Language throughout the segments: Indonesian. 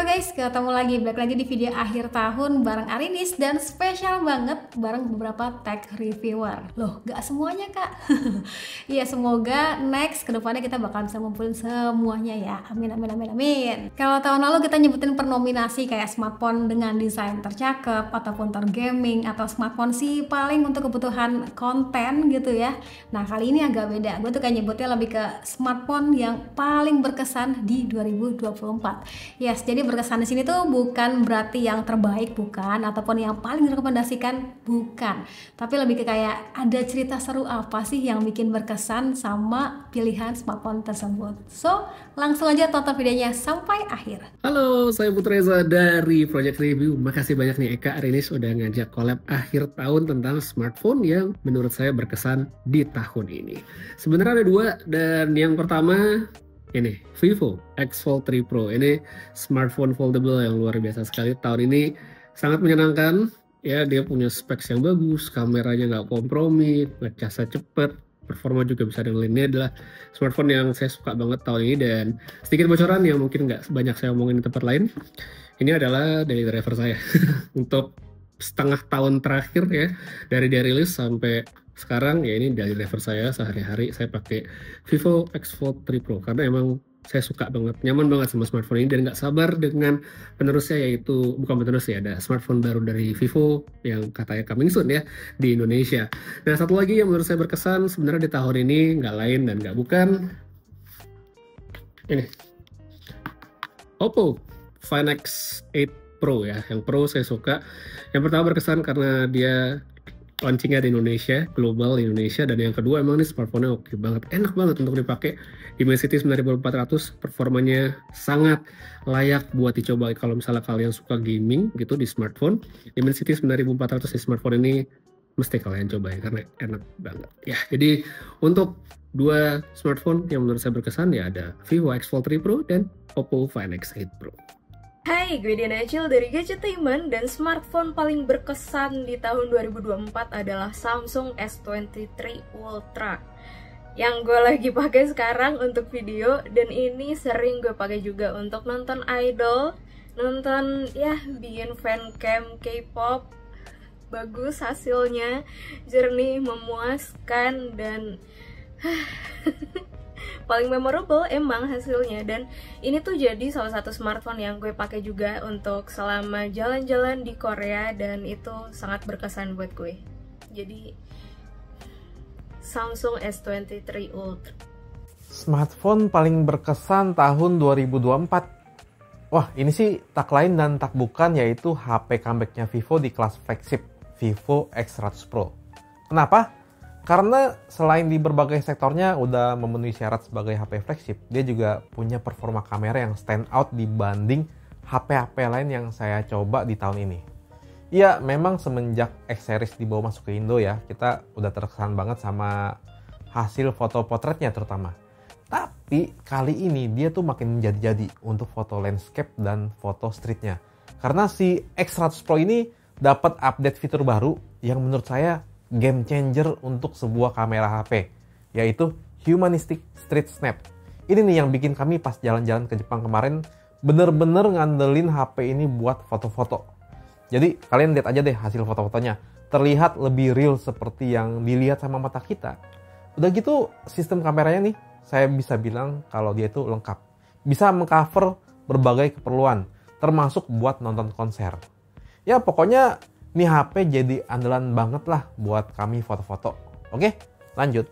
Halo guys, ketemu lagi, balik lagi di video akhir tahun bareng Arinis dan spesial banget bareng beberapa tech reviewer. Loh, gak semuanya kak. Iya, semoga next kedepannya kita bakal bisa ngumpulin semuanya ya. Amin, amin, amin, amin. Kalau tahun lalu kita nyebutin per nominasi kayak smartphone dengan desain tercakep ataupun tergaming atau smartphone sih paling untuk kebutuhan konten gitu ya. Nah kali ini agak beda, gue tuh kayak nyebutnya lebih ke smartphone yang paling berkesan di 2024. Yes, jadi berkesan di sini tuh bukan berarti yang terbaik, bukan, ataupun yang paling direkomendasikan, bukan. Tapi lebih ke kayak ada cerita seru apa sih yang bikin berkesan sama pilihan smartphone tersebut. So, langsung aja tonton videonya sampai akhir. Halo, saya Putreza dari Project Review. Makasih banyak nih Eka Arinis udah ngajak collab akhir tahun tentang smartphone yang menurut saya berkesan di tahun ini. Sebenarnya ada dua, dan yang pertama ini Vivo X Fold 3 Pro. Ini smartphone foldable yang luar biasa sekali. Tahun ini sangat menyenangkan ya, dia punya specs yang bagus, kameranya nggak kompromi, ngecasnya cepet, performa juga bisa dengan ini. Adalah smartphone yang saya suka banget tahun ini. Dan sedikit bocoran yang mungkin nggak banyak saya omongin di tempat lain, ini adalah daily driver saya untuk setengah tahun terakhir ya, dari dia rilis sampai sekarang ya, ini daily driver saya sehari-hari. Saya pakai Vivo X Fold 3 Pro karena emang saya suka banget, nyaman banget sama smartphone ini, dan nggak sabar dengan penerusnya, yaitu bukan penerus ya, ada smartphone baru dari Vivo yang katanya coming soon ya di Indonesia. Nah, satu lagi yang menurut saya berkesan sebenarnya di tahun ini nggak lain dan nggak bukan ini Oppo Find X8 Pro ya. Yang Pro saya suka. Yang pertama berkesan karena dia launchingnya di Indonesia, global di Indonesia, dan yang kedua emang ini smartphone-nya oke banget, enak banget untuk dipakai. Dimensity 9400, performanya sangat layak buat dicoba kalau misalnya kalian suka gaming gitu di smartphone. Dimensity 9400 di smartphone ini mesti kalian cobain karena enak banget ya. Jadi untuk dua smartphone yang menurut saya berkesan ya, ada Vivo X Fold 3 Pro dan Oppo Find X8 Pro. Hai, gue Diana Acil dari Gadgetainment, dan smartphone paling berkesan di tahun 2024 adalah Samsung S23 Ultra yang gue lagi pakai sekarang untuk video, dan ini sering gue pakai juga untuk nonton idol, nonton ya, bikin fancam K-pop. Bagus hasilnya, jernih, memuaskan, dan paling memorable emang hasilnya. Dan ini tuh jadi salah satu smartphone yang gue pakai juga untuk selama jalan-jalan di Korea, dan itu sangat berkesan buat gue. Jadi Samsung S23 Ultra. Smartphone paling berkesan tahun 2024. Wah, ini sih tak lain dan tak bukan, yaitu HP comebacknya Vivo di kelas flagship, Vivo X100 Pro. Kenapa? Karena selain di berbagai sektornya udah memenuhi syarat sebagai HP flagship, dia juga punya performa kamera yang stand out dibanding HP-HP lain yang saya coba di tahun ini. Ya, memang semenjak X series dibawa masuk ke Indo ya, kita udah terkesan banget sama hasil foto potretnya terutama. Tapi kali ini dia tuh makin menjadi-jadi untuk foto landscape dan foto streetnya. Karena si X100 Pro ini dapat update fitur baru yang menurut saya game changer untuk sebuah kamera HP, yaitu Humanistic Street Snap. Ini nih yang bikin kami pas jalan-jalan ke Jepang kemarin bener-bener ngandelin HP ini buat foto-foto. Jadi kalian lihat aja deh hasil foto-fotonya, terlihat lebih real seperti yang dilihat sama mata kita. Udah gitu sistem kameranya nih, saya bisa bilang kalau dia itu lengkap, bisa mengcover berbagai keperluan, termasuk buat nonton konser. Ya pokoknya ini HP jadi andalan banget lah buat kami foto-foto. Oke, lanjut.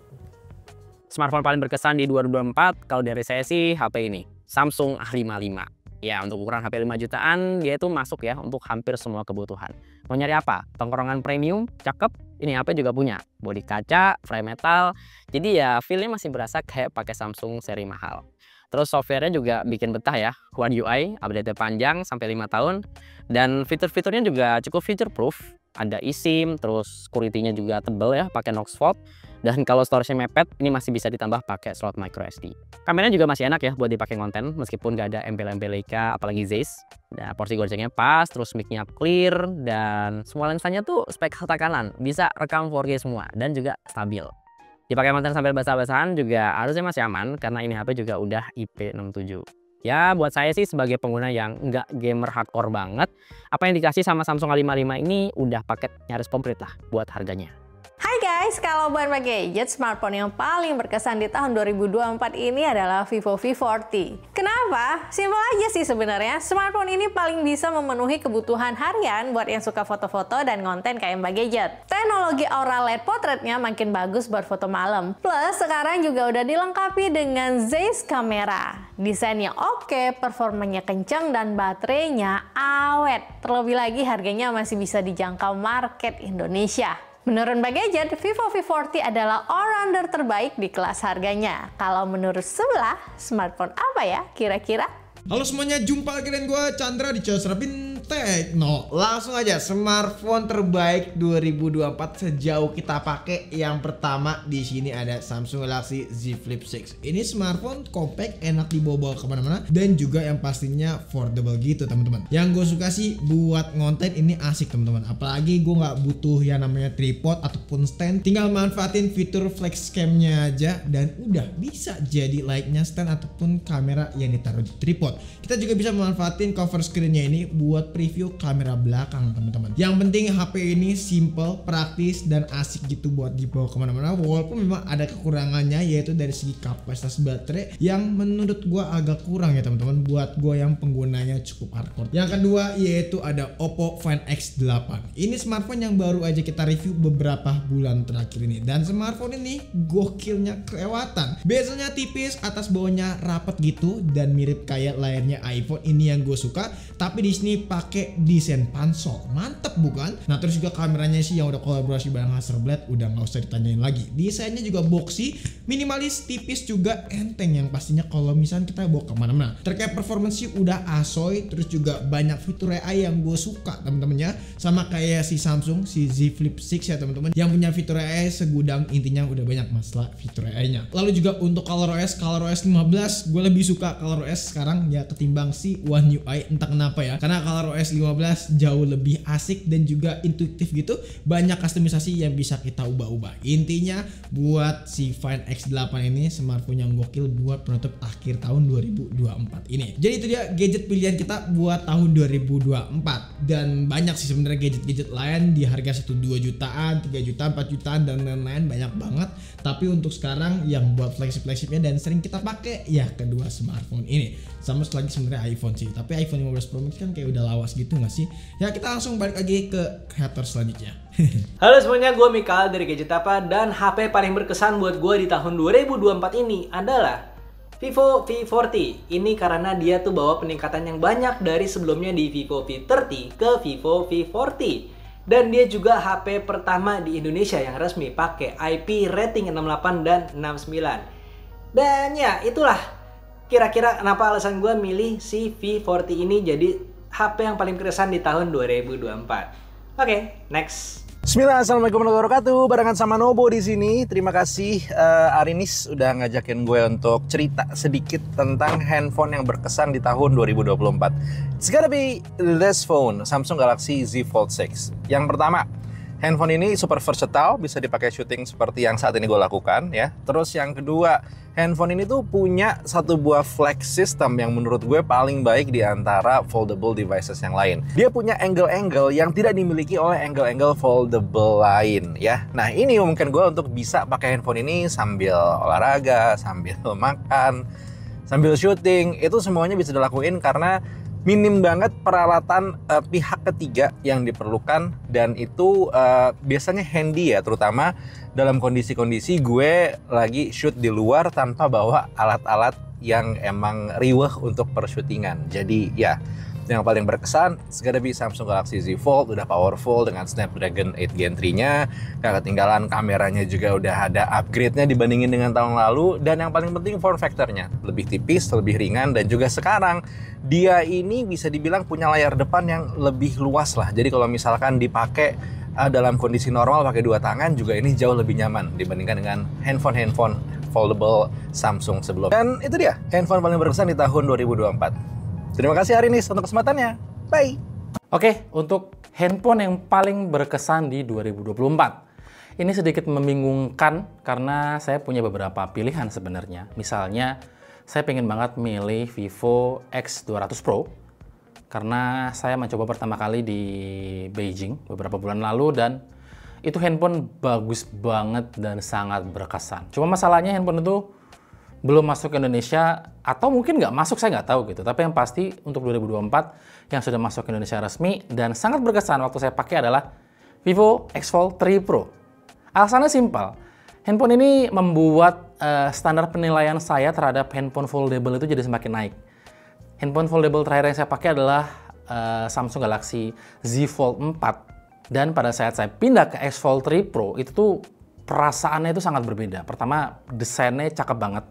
Smartphone paling berkesan di 2024 kalau dari saya sih HP ini, Samsung A55. Ya, untuk ukuran HP 5 jutaan, dia itu masuk ya untuk hampir semua kebutuhan. Mau nyari apa? Tongkrongan premium, cakep, ini HP juga punya. Bodi kaca, frame metal, jadi ya feel-nya masih berasa kayak pakai Samsung seri mahal. Terus software-nya juga bikin betah ya, One UI, update panjang sampai 5 tahun. Dan fitur-fiturnya juga cukup feature proof. Ada eSIM, terus security-nya juga tebel ya, pakai Knox Vault. Dan kalau storage-nya mepet, ini masih bisa ditambah pakai slot microSD. Kameranya juga masih enak ya buat dipakai konten, meskipun nggak ada embel-embel Leica, apalagi Zeiss. Nah, porsi gocengnya pas, terus mic-nya clear, dan semua lensanya tuh spek harta kanan, bisa rekam 4K semua, dan juga stabil. Dipakai konten sambil basah-basahan juga harusnya masih aman, karena ini HP juga udah IP67. Ya buat saya sih sebagai pengguna yang nggak gamer hardcore banget, apa yang dikasih sama Samsung A55 ini udah paket nyaris komplit lah buat harganya. Hai guys, kalau buat gadget, smartphone yang paling berkesan di tahun 2024 ini adalah Vivo V40. Kenapa? Simpel aja sih sebenarnya. Smartphone ini paling bisa memenuhi kebutuhan harian buat yang suka foto-foto dan konten kayak Mbak Gadget. Teknologi Aura LED Portraitnya makin bagus buat foto malam. Plus, sekarang juga udah dilengkapi dengan Zeiss kamera. Desainnya oke, performanya kencang, dan baterainya awet. Terlebih lagi harganya masih bisa dijangkau market Indonesia. Menurut Mbak Gadget, Vivo V40 adalah all-rounder terbaik di kelas harganya. Kalau menurut sebelah, smartphone apa ya kira-kira? Halo semuanya, jumpa lagi dengan gue Chandra di Chelsea Techno. Langsung aja, smartphone terbaik 2024 sejauh kita pakai. Yang pertama di sini ada Samsung Galaxy Z Flip 6. Ini smartphone compact, enak dibawa kemana-mana, dan juga yang pastinya affordable gitu teman-teman. Yang gue suka sih buat ngonten ini asik teman-teman. Apalagi gue nggak butuh yang namanya tripod ataupun stand. Tinggal manfaatin fitur flex cam-nya aja dan udah bisa jadi like-nya stand ataupun kamera yang ditaruh di tripod. Kita juga bisa memanfaatin cover screen-nya ini buat preview kamera belakang teman-teman. Yang penting HP ini simple, praktis, dan asik gitu buat dibawa kemana-mana. Walaupun memang ada kekurangannya, yaitu dari segi kapasitas baterai yang menurut gua agak kurang ya teman-teman, buat gua yang penggunanya cukup hardcore. Yang kedua yaitu ada Oppo Find X8. Ini smartphone yang baru aja kita review beberapa bulan terakhir ini, dan smartphone ini gokilnya kelewatan. Bezelnya tipis, atas bawahnya rapat gitu dan mirip kayak layarnya iPhone. Ini yang gue suka, tapi di sini pakai desain pansol, mantep bukan? Nah terus juga kameranya sih yang udah kolaborasi bareng Hasselblad, udah nggak usah ditanyain lagi. Desainnya juga boxy, minimalis, tipis, juga enteng yang pastinya kalau misalnya kita bawa kemana-mana. Terkait performance sih udah asoy, terus juga banyak fitur AI yang gue suka teman-temannya, sama kayak si Samsung si Z Flip 6 ya teman-teman, yang punya fitur AI segudang, intinya udah banyak masalah fitur AI-nya. Lalu juga untuk ColorOS 15, gue lebih suka ColorOS sekarang ya ketimbang si One UI, entah kenapa ya, karena ColorOS 15 jauh lebih asik dan juga intuitif gitu, banyak customisasi yang bisa kita ubah-ubah. Intinya buat si Find X8 ini smartphone yang gokil buat penutup akhir tahun 2024 ini. Jadi itu dia gadget pilihan kita buat tahun 2024, dan banyak sih sebenarnya gadget-gadget lain di harga 1-2 jutaan, 3 jutaan, 4 jutaan, dan lain-lain banyak banget. Tapi untuk sekarang yang buat flagship-flagshipnya dan sering kita pakai ya kedua smartphone ini. Sama lagi sebenarnya iPhone sih, tapi iPhone 15 Pro Max kan kayak udah lawas gitu nggak sih? Ya kita langsung balik lagi ke creator selanjutnya. Halo semuanya, gue Mikael dari Gadget Apa, dan HP paling berkesan buat gue di tahun 2024 ini adalah Vivo V40. Ini karena dia tuh bawa peningkatan yang banyak dari sebelumnya di Vivo V30 ke Vivo V40. Dan dia juga HP pertama di Indonesia yang resmi pakai IP rating 68 dan 69. Dan ya itulah kira-kira kenapa alasan gue milih si V40 ini jadi HP yang paling berkesan di tahun 2024. Oke, next. Bismillah, assalamualaikum warahmatullahi wabarakatuh. Barengan sama Nobo di sini. Terima kasih Arinis udah ngajakin gue untuk cerita sedikit tentang handphone yang berkesan di tahun 2024. It's gonna be this phone, Samsung Galaxy Z Fold 6. Yang pertama, handphone ini super versatile, bisa dipakai syuting seperti yang saat ini gue lakukan ya. Terus yang kedua, handphone ini tuh punya satu buah flex system yang menurut gue paling baik di antara foldable devices yang lain. Dia punya angle-angle yang tidak dimiliki oleh angle-angle foldable lain ya. Nah ini mungkin gue untuk bisa pakai handphone ini sambil olahraga, sambil makan, sambil syuting. Itu semuanya bisa dilakuin karena minim banget peralatan pihak ketiga yang diperlukan, dan itu biasanya handy ya, terutama dalam kondisi-kondisi gue lagi shoot di luar tanpa bawa alat-alat yang emang riweh untuk persyutingan. Jadi ya, yang paling berkesan segala Samsung Galaxy Z Fold, udah powerful dengan Snapdragon 8 Gen 3-nya, gak ketinggalan kameranya juga udah ada upgrade-nya dibandingin dengan tahun lalu, dan yang paling penting form factor-nya lebih tipis, lebih ringan, dan juga sekarang dia ini bisa dibilang punya layar depan yang lebih luas lah. Jadi kalau misalkan dipakai dalam kondisi normal pakai dua tangan juga ini jauh lebih nyaman dibandingkan dengan handphone foldable Samsung sebelumnya. Dan itu dia handphone paling berkesan di tahun 2024. Terima kasih Arinis untuk kesempatannya. Bye. Oke, untuk handphone yang paling berkesan di 2024. Ini sedikit membingungkan karena saya punya beberapa pilihan sebenarnya. Misalnya saya pengen banget milih Vivo X200 Pro karena saya mencoba pertama kali di Beijing beberapa bulan lalu dan itu handphone bagus banget dan sangat berkesan. Cuma masalahnya handphone itu belum masuk ke Indonesia atau mungkin nggak masuk, saya nggak tahu gitu. Tapi yang pasti untuk 2024 yang sudah masuk ke Indonesia resmi dan sangat berkesan waktu saya pakai adalah Vivo X Fold 3 Pro. Alasannya simpel, handphone ini membuat standar penilaian saya terhadap handphone foldable itu jadi semakin naik. Handphone foldable terakhir yang saya pakai adalah Samsung Galaxy Z Fold 4. Dan pada saat saya pindah ke X Fold 3 Pro, itu tuh perasaannya itu sangat berbeda. Pertama, desainnya cakep banget.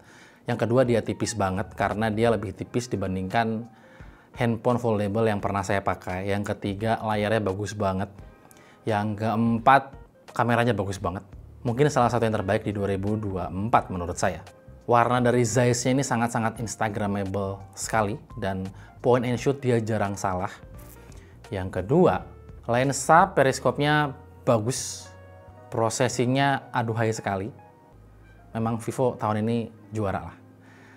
Yang kedua, dia tipis banget karena dia lebih tipis dibandingkan handphone foldable yang pernah saya pakai. Yang ketiga, layarnya bagus banget. Yang keempat, kameranya bagus banget. Mungkin salah satu yang terbaik di 2024 menurut saya. Warna dari Zeiss-nya ini sangat-sangat instagramable sekali dan point and shoot dia jarang salah. Yang kedua, lensa periskopnya bagus, processingnya aduhai sekali. Memang Vivo tahun ini juara lah.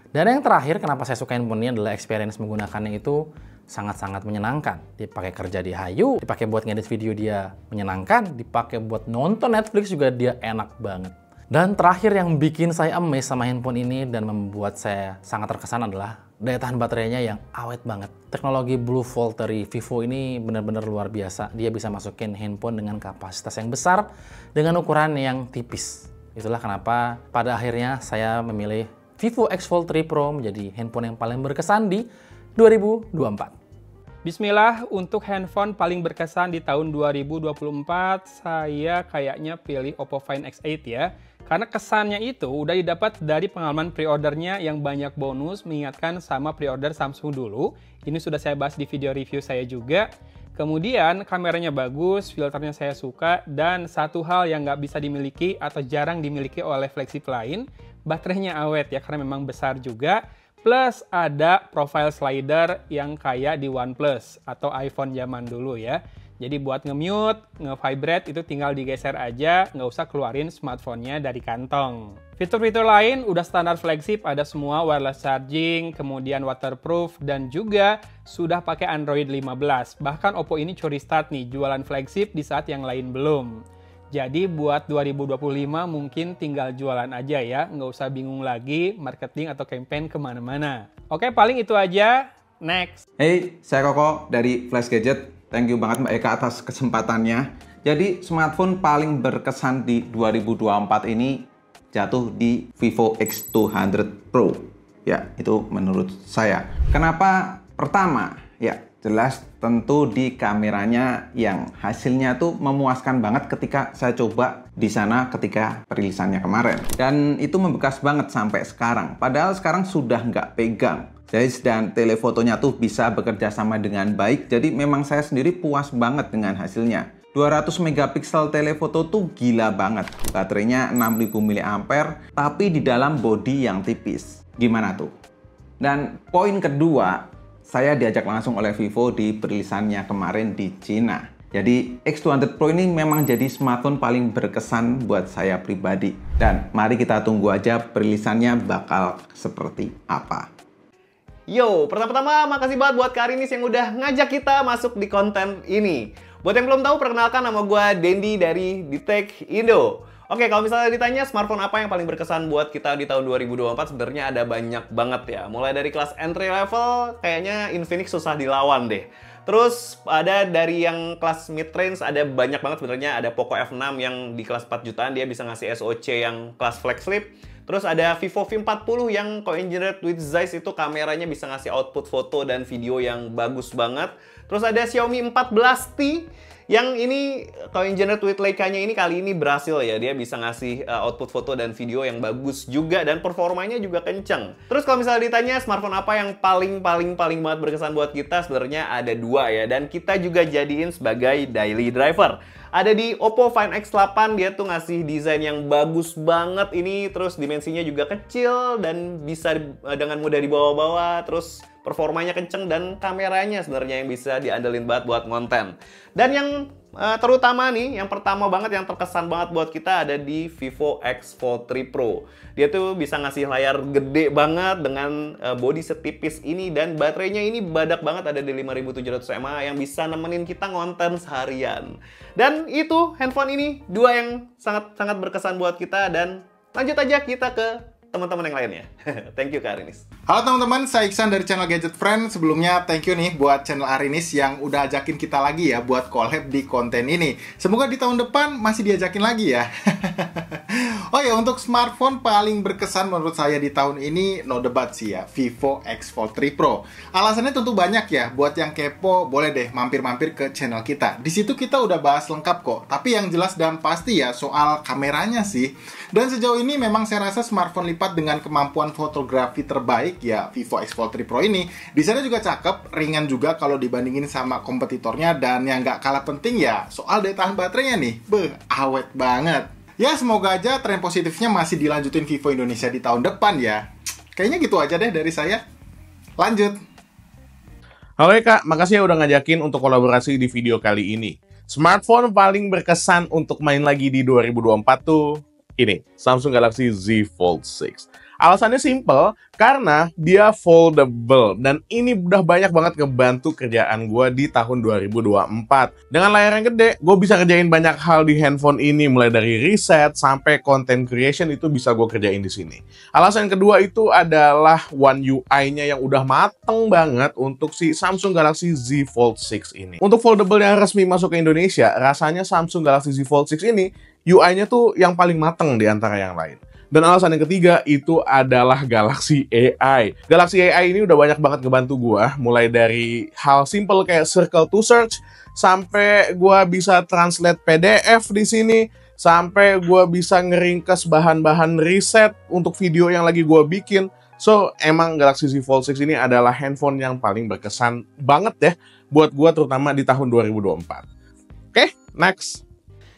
Dan yang terakhir, kenapa saya suka handphone ini adalah experience menggunakannya itu sangat-sangat menyenangkan. Dipakai kerja di Hayu, dipakai buat ngedit video dia menyenangkan, dipakai buat nonton Netflix juga dia enak banget. Dan terakhir yang bikin saya amazed sama handphone ini dan membuat saya sangat terkesan adalah daya tahan baterainya yang awet banget. Teknologi Blue Fold dari Vivo ini benar-benar luar biasa. Dia bisa masukin handphone dengan kapasitas yang besar dengan ukuran yang tipis. Itulah kenapa pada akhirnya saya memilih Vivo X Fold 3 Pro menjadi handphone yang paling berkesan di 2024. Bismillah, untuk handphone paling berkesan di tahun 2024, saya kayaknya pilih Oppo Find X8 ya. Karena kesannya itu udah didapat dari pengalaman pre-ordernya yang banyak bonus, mengingatkan sama pre-order Samsung dulu. Ini sudah saya bahas di video review saya juga. Kemudian kameranya bagus, filternya saya suka, dan satu hal yang nggak bisa dimiliki atau jarang dimiliki oleh flagship lain, baterainya awet ya, karena memang besar juga. Plus ada profile slider yang kayak di OnePlus atau iPhone zaman dulu ya. Jadi buat nge-mute, nge-vibrate itu tinggal digeser aja, nggak usah keluarin smartphone-nya dari kantong. Fitur-fitur lain udah standar flagship, ada semua wireless charging, kemudian waterproof, dan juga sudah pakai Android 15. Bahkan Oppo ini curi start nih, jualan flagship di saat yang lain belum. Jadi buat 2025 mungkin tinggal jualan aja ya, nggak usah bingung lagi marketing atau campaign kemana-mana. Oke, paling itu aja. Next. Hey, saya Koko dari Flash Gadget. Thank you banget Mbak Eka atas kesempatannya. Jadi smartphone paling berkesan di 2024 ini jatuh di Vivo X200 Pro. Ya, itu menurut saya. Kenapa? Pertama, ya jelas tentu di kameranya yang hasilnya tuh memuaskan banget ketika saya coba di sana ketika perilisannya kemarin. Dan itu membekas banget sampai sekarang. Padahal sekarang sudah nggak pegang. Zeiss dan telefotonya tuh bisa bekerja sama dengan baik. Jadi memang saya sendiri puas banget dengan hasilnya. 200 megapiksel telefoto tuh gila banget. Baterainya 6000 mAh, tapi di dalam bodi yang tipis. Gimana tuh? Dan poin kedua, saya diajak langsung oleh Vivo di perilisannya kemarin di Cina. Jadi X200 Pro ini memang jadi smartphone paling berkesan buat saya pribadi. Dan mari kita tunggu aja perilisannya bakal seperti apa. Yo, pertama-tama makasih banget buat Kak Arinis yang udah ngajak kita masuk di konten ini. Buat yang belum tahu, perkenalkan nama gue Dendi dari Ditech Indo. Oke, kalau misalnya ditanya smartphone apa yang paling berkesan buat kita di tahun 2024, sebenarnya ada banyak banget ya. Mulai dari kelas entry level, kayaknya Infinix susah dilawan deh. Terus ada dari yang kelas mid range, ada banyak banget sebenarnya. Ada Poco F6 yang di kelas 4 jutaan, dia bisa ngasih SoC yang kelas flagship. Terus ada Vivo V40 yang co-engineered with Zeiss, itu kameranya bisa ngasih output foto dan video yang bagus banget. Terus ada Xiaomi 14T yang ini co-engineered with Leica-nya ini kali ini berhasil ya. Dia bisa ngasih output foto dan video yang bagus juga dan performanya juga kenceng. Terus kalau misalnya ditanya smartphone apa yang paling banget berkesan buat kita, sebenarnya ada dua ya. Dan kita juga jadiin sebagai daily driver. Ada di Oppo Find X8, dia tuh ngasih desain yang bagus banget ini, terus dimensinya juga kecil dan bisa dengan mudah dibawa-bawa, terus performanya kenceng dan kameranya sebenarnya yang bisa diandelin banget buat konten. Dan yang Terutama nih, yang pertama banget yang terkesan banget buat kita ada di Vivo X Fold 3 Pro. Dia tuh bisa ngasih layar gede banget dengan bodi setipis ini, dan baterainya ini badak banget, ada di 5700 mAh yang bisa nemenin kita ngonten seharian. Dan itu handphone ini dua yang sangat berkesan buat kita, dan lanjut aja kita ke teman-teman yang lainnya. Thank you Kak Arinis. Halo teman-teman, saya Iksan dari channel Gadget Friend. Sebelumnya thank you nih buat channel Arinis yang udah ajakin kita lagi ya buat collab di konten ini. Semoga di tahun depan masih diajakin lagi ya. Oh ya, untuk smartphone paling berkesan menurut saya di tahun ini no debat sih ya, Vivo X Fold 3 Pro. Alasannya tentu banyak ya. Buat yang kepo boleh deh mampir-mampir ke channel kita. Di situ kita udah bahas lengkap kok. Tapi yang jelas dan pasti ya soal kameranya sih. Dan sejauh ini memang saya rasa smartphone lipat dengan kemampuan fotografi terbaik ya Vivo X Fold 3 Pro ini. Desainnya juga cakep, ringan juga kalau dibandingin sama kompetitornya, dan yang nggak kalah penting ya soal daya tahan baterainya nih. Awet banget. Ya semoga aja tren positifnya masih dilanjutin Vivo Indonesia di tahun depan ya. Kayaknya gitu aja deh dari saya. Lanjut. Halo Kak, makasih ya udah ngajakin untuk kolaborasi di video kali ini. Smartphone paling berkesan untuk main lagi di 2024 tuh ini, Samsung Galaxy Z Fold 6. Alasannya simple, karena dia foldable, dan ini udah banyak banget ngebantu kerjaan gue di tahun 2024. Dengan layar yang gede, gue bisa kerjain banyak hal di handphone ini, mulai dari riset sampai content creation itu bisa gue kerjain di sini. Alasan kedua itu adalah One UI-nya yang udah mateng banget untuk si Samsung Galaxy Z Fold 6 ini. Untuk foldable yang resmi masuk ke Indonesia, rasanya Samsung Galaxy Z Fold 6 ini UI-nya tuh yang paling mateng di antara yang lain. Dan alasan yang ketiga itu adalah Galaxy AI. Galaxy AI ini udah banyak banget ngebantu gua, mulai dari hal simple kayak circle to search, sampai gua bisa translate PDF di sini, sampai gua bisa ngeringkes bahan-bahan riset untuk video yang lagi gua bikin. So, emang Galaxy Z Fold 6 ini adalah handphone yang paling berkesan banget ya buat gua, terutama di tahun 2024. Oke, next.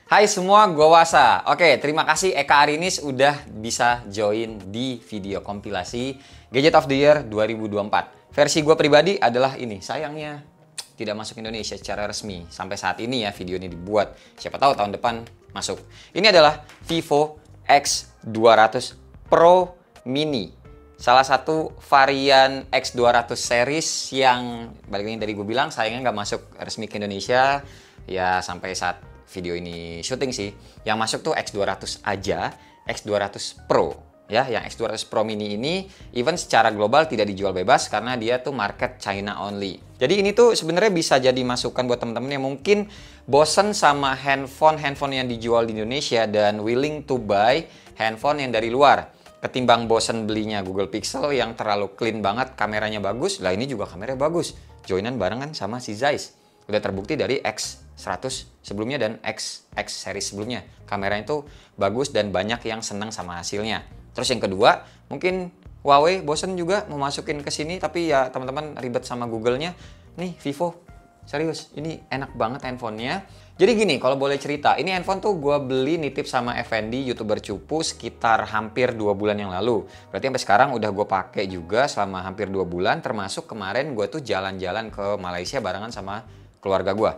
Hai semua, gue Wasa. Oke, terima kasih Eka Arinis udah bisa join di video kompilasi Gadget of the Year 2024. Versi gue pribadi adalah ini, sayangnya tidak masuk Indonesia secara resmi. Sampai saat ini ya video ini dibuat. Siapa tahu tahun depan masuk. Ini adalah Vivo X200 Pro Mini. Salah satu varian X200 series yang balik lagi tadi gue bilang sayangnya nggak masuk resmi ke Indonesia. Ya sampai saat video ini syuting sih, yang masuk tuh X200 aja, X200 Pro ya, yang X200 Pro Mini ini even secara global tidak dijual bebas karena dia tuh market China only. Jadi ini tuh sebenarnya bisa jadi masukan buat temen-temen yang mungkin bosen sama handphone yang dijual di Indonesia dan willing to buy handphone yang dari luar. Ketimbang bosen belinya Google Pixel yang terlalu clean banget, kameranya bagus, lah ini juga kameranya bagus. Joinan barengan sama si Zeiss. Udah terbukti dari X100 sebelumnya dan X series sebelumnya. Kameranya itu bagus dan banyak yang senang sama hasilnya. Terus yang kedua, mungkin Huawei bosen juga mau masukin ke sini, tapi ya teman-teman ribet sama Google-nya. Nih Vivo, serius, ini enak banget handphonenya. Jadi gini, kalau boleh cerita, ini handphone tuh gue beli nitip sama Effendi, YouTuber cupu, sekitar hampir 2 bulan yang lalu. Berarti sampai sekarang udah gue pakai juga selama hampir 2 bulan, termasuk kemarin gue tuh jalan-jalan ke Malaysia barengan sama keluarga gue.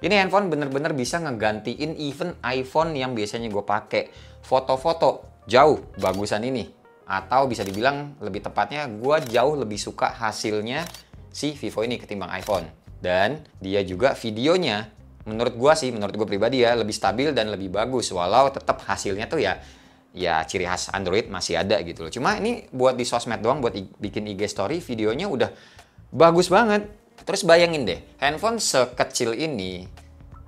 Ini handphone bener-bener bisa ngegantiin even iPhone yang biasanya gue pakai. Foto-foto jauh bagusan ini. Atau bisa dibilang lebih tepatnya gue jauh lebih suka hasilnya si Vivo ini ketimbang iPhone. Dan dia juga videonya menurut gue pribadi ya lebih stabil dan lebih bagus. Walau tetap hasilnya tuh ya ciri khas Android masih ada gitu loh. Cuma ini buat di sosmed doang, buat bikin IG story, videonya udah bagus banget. Terus bayangin deh, handphone sekecil ini,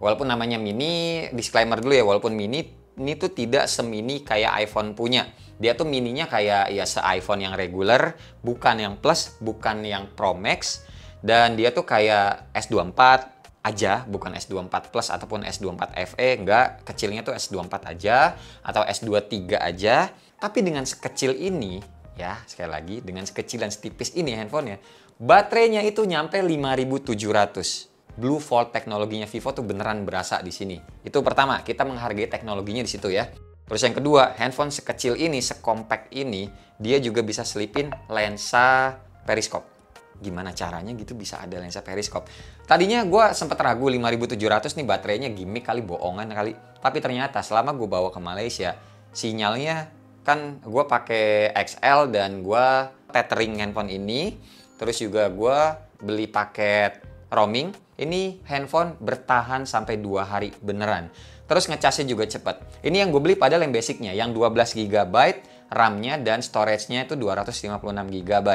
walaupun namanya mini, disclaimer dulu ya, walaupun mini, ini tuh tidak semini kayak iPhone punya. Dia tuh mininya kayak ya se-iPhone yang regular, bukan yang Plus, bukan yang Pro Max, dan dia tuh kayak S24 aja, bukan S24 Plus ataupun S24 FE, enggak, kecilnya tuh S24 aja, atau S23 aja. Tapi dengan sekecil ini, ya sekali lagi, dengan sekecil dan setipis ini handphonenya, baterainya itu nyampe 5700. Blue Fold teknologinya Vivo tuh beneran berasa di sini. Itu pertama, kita menghargai teknologinya di situ ya. Terus yang kedua, handphone sekecil ini, sekompak ini, dia juga bisa selipin lensa periskop. gimana caranya gitu bisa ada lensa periskop. Tadinya gue sempet ragu 5700 nih baterainya gimmick kali, bohongan kali. Tapi ternyata selama gue bawa ke Malaysia, sinyalnya kan gue pakai XL dan gue tethering handphone ini. Terus juga gue beli paket roaming. Ini handphone bertahan sampai 2 hari beneran. Terus ngecasnya juga cepet. Ini yang gue beli padahal yang basicnya, yang 12 GB RAM-nya dan storage-nya itu 256 GB.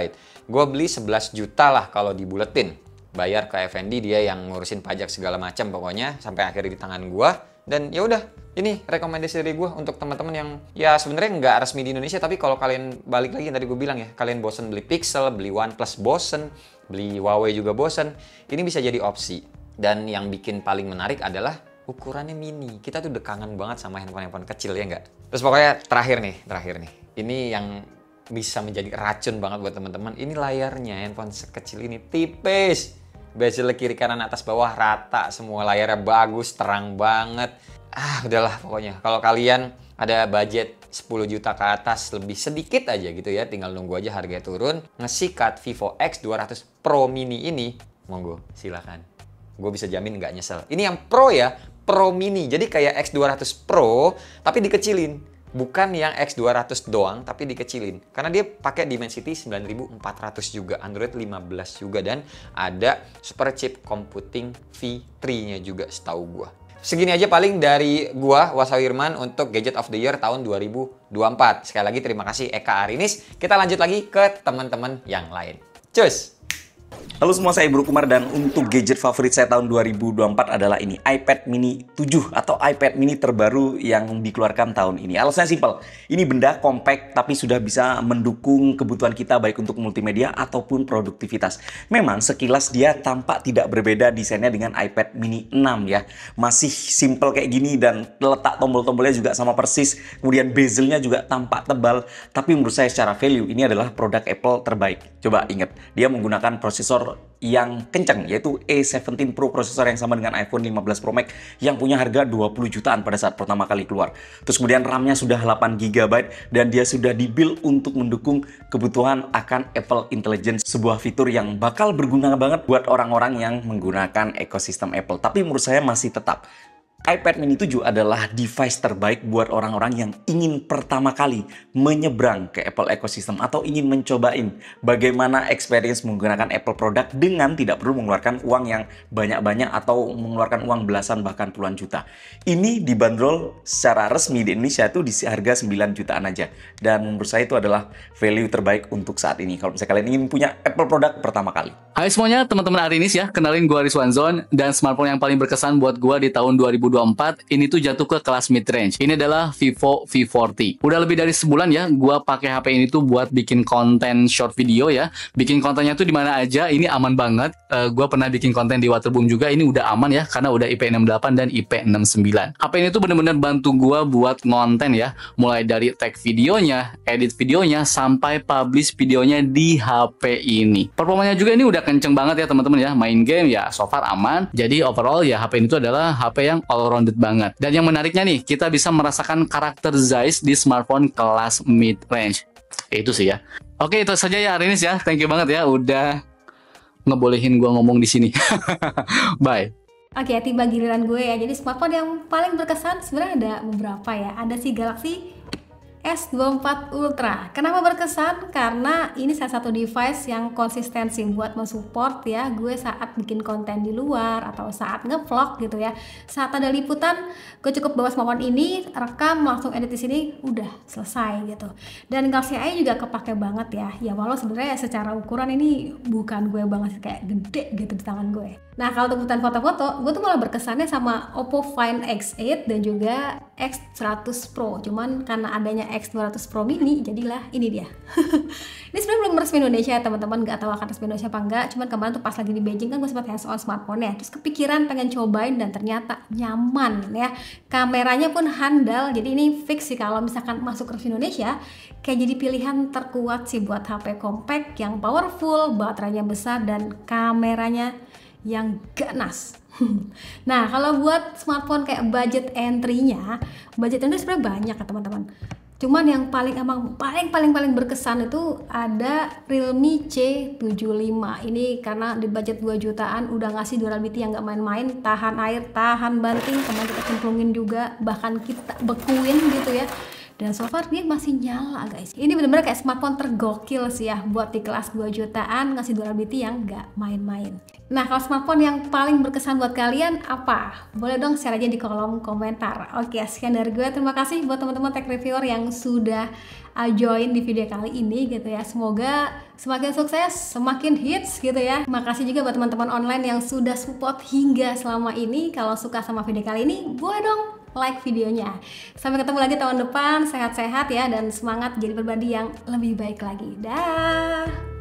Gue beli 11 juta lah kalau dibuletin. Bayar ke Effendi, dia yang ngurusin pajak segala macam pokoknya sampai akhirnya di tangan gue. Dan ya udah, ini rekomendasi dari gue untuk teman-teman yang ya sebenarnya nggak resmi di Indonesia, tapi kalau kalian balik lagi yang tadi gue bilang ya, kalian bosen beli Pixel, beli OnePlus bosen, beli Huawei juga bosen, ini bisa jadi opsi. Dan yang bikin paling menarik adalah ukurannya mini. Kita tuh udah kangen banget sama handphone-handphone kecil ya nggak? Terus pokoknya terakhir nih. Ini yang bisa menjadi racun banget buat teman-teman. Ini layarnya, handphone sekecil ini tipis. Bezel kiri kanan atas bawah rata, semua layarnya bagus, terang banget. Udahlah pokoknya. Kalau kalian ada budget 10 juta ke atas, lebih sedikit aja gitu ya, tinggal nunggu aja harganya turun. Ngesikat Vivo X200 Pro Mini ini, monggo silakan. Gue bisa jamin nggak nyesel. Ini yang Pro ya, Pro Mini. Jadi kayak X200 Pro, tapi dikecilin. Bukan yang X200 doang, tapi dikecilin. Karena dia pakai Dimensity 9400 juga, Android 15 juga, dan ada Super Chip Computing V3-nya juga setahu gua. Segini aja paling dari gua, Wasa Wirman, untuk Gadget of the Year tahun 2024. Sekali lagi terima kasih Eka Arinis. Kita lanjut lagi ke teman-teman yang lain. Cus! Halo semua, saya Bro Kumar, dan untuk gadget favorit saya tahun 2024 adalah ini, iPad mini 7 atau iPad mini terbaru yang dikeluarkan tahun ini. Alasannya simpel, ini benda compact tapi sudah bisa mendukung kebutuhan kita baik untuk multimedia ataupun produktivitas. Memang sekilas dia tampak tidak berbeda desainnya dengan iPad mini 6 ya. Masih simple kayak gini dan letak tombol-tombolnya juga sama persis. Kemudian bezelnya juga tampak tebal, tapi menurut saya secara value ini adalah produk Apple terbaik. Coba ingat, dia menggunakan prosesor yang kencang, yaitu A17 Pro, prosesor yang sama dengan iPhone 15 Pro Max yang punya harga 20 jutaan pada saat pertama kali keluar. Terus kemudian RAM-nya sudah 8 GB dan dia sudah di-build untuk mendukung kebutuhan akan Apple Intelligence, sebuah fitur yang bakal berguna banget buat orang-orang yang menggunakan ekosistem Apple. Tapi menurut saya masih tetap iPad mini 7 adalah device terbaik buat orang-orang yang ingin pertama kali menyeberang ke Apple ecosystem atau ingin mencobain bagaimana experience menggunakan Apple produk dengan tidak perlu mengeluarkan uang yang banyak-banyak atau mengeluarkan uang belasan bahkan puluhan juta. Ini dibanderol secara resmi di Indonesia itu di harga 9 jutaan aja. Dan menurut saya itu adalah value terbaik untuk saat ini kalau misalnya kalian ingin punya Apple produk pertama kali. Hai semuanya, teman-teman Arinis ya, kenalin gue Rizwan Zon, dan smartphone yang paling berkesan buat gue di tahun 2024 ini tuh jatuh ke kelas mid-range. Ini adalah Vivo V40. Udah lebih dari sebulan ya, gue pakai HP ini tuh buat bikin konten short video ya. Bikin kontennya tuh di mana aja, ini aman banget. Gue pernah bikin konten di Waterboom juga, ini udah aman ya, karena udah IP68 dan IP69. HP ini tuh bener-bener bantu gue buat konten ya, mulai dari tag videonya, edit videonya, sampai publish videonya di HP ini. Performanya juga ini udah kenceng banget ya teman-teman ya, main game ya so far aman. Jadi overall ya HP ini tuh adalah HP yang all rounded banget. Dan yang menariknya nih, kita bisa merasakan karakter Zeiss di smartphone kelas mid range. Itu sih ya. Oke, itu saja ya Arinis ya. Thank you banget ya udah ngebolehin gua ngomong di sini. Bye. Oke, tiba giliran gue ya. Jadi smartphone yang paling berkesan sebenarnya ada beberapa ya. Ada si Galaxy S24 Ultra. Kenapa berkesan? Karena ini salah satu device yang konsistensi buat mensupport ya gue saat bikin konten di luar atau saat ngevlog gitu ya. Saat ada liputan, gue cukup bawa smartphone ini, rekam, langsung edit di sini, udah selesai gitu. Dan Galaxy AI juga kepake banget ya. Ya walau sebenarnya secara ukuran ini bukan gue banget, kayak gede gitu di tangan gue. Nah, kalau untuk kebutuhan foto-foto, gue tuh malah berkesannya sama Oppo Find X8 dan juga X100 Pro. Cuman karena adanya X200 Pro Mini, jadilah ini dia. Ini sebenarnya belum resmi Indonesia ya teman-teman, nggak tahu akan resmi Indonesia apa enggak. Cuman kemarin tuh pas lagi di Beijing kan gue sempat hands-on smartphone ya. Terus kepikiran pengen cobain dan ternyata nyaman ya. Kameranya pun handal, jadi ini fix sih kalau misalkan masuk resmi Indonesia, kayak jadi pilihan terkuat sih buat HP compact yang powerful, baterainya besar, dan kameranya yang ganas. Nah, kalau buat smartphone kayak budget entry-nya sebenarnya banyak ya teman-teman. Cuman yang paling berkesan itu ada Realme C75. Ini karena di budget 2 jutaan udah ngasih durability yang gak main-main, tahan air, tahan banting, kemarin kita cemplungin juga, bahkan kita bekuin gitu ya. Dan so far dia masih nyala guys. Ini bener-bener kayak smartphone tergokil sih ya, buat di kelas 2 jutaan ngasih durability yang gak main-main. Nah, kalau smartphone yang paling berkesan buat kalian apa? Boleh dong share aja di kolom komentar. Oke, sekian dari gue. Terima kasih buat teman-teman tech reviewer yang sudah join di video kali ini gitu ya. Semoga semakin sukses, semakin hits gitu ya. Makasih juga buat teman-teman online yang sudah support hingga selama ini. Kalau suka sama video kali ini, boleh dong like videonya. Sampai ketemu lagi tahun depan, sehat-sehat ya, dan semangat jadi pribadi yang lebih baik lagi. Dah.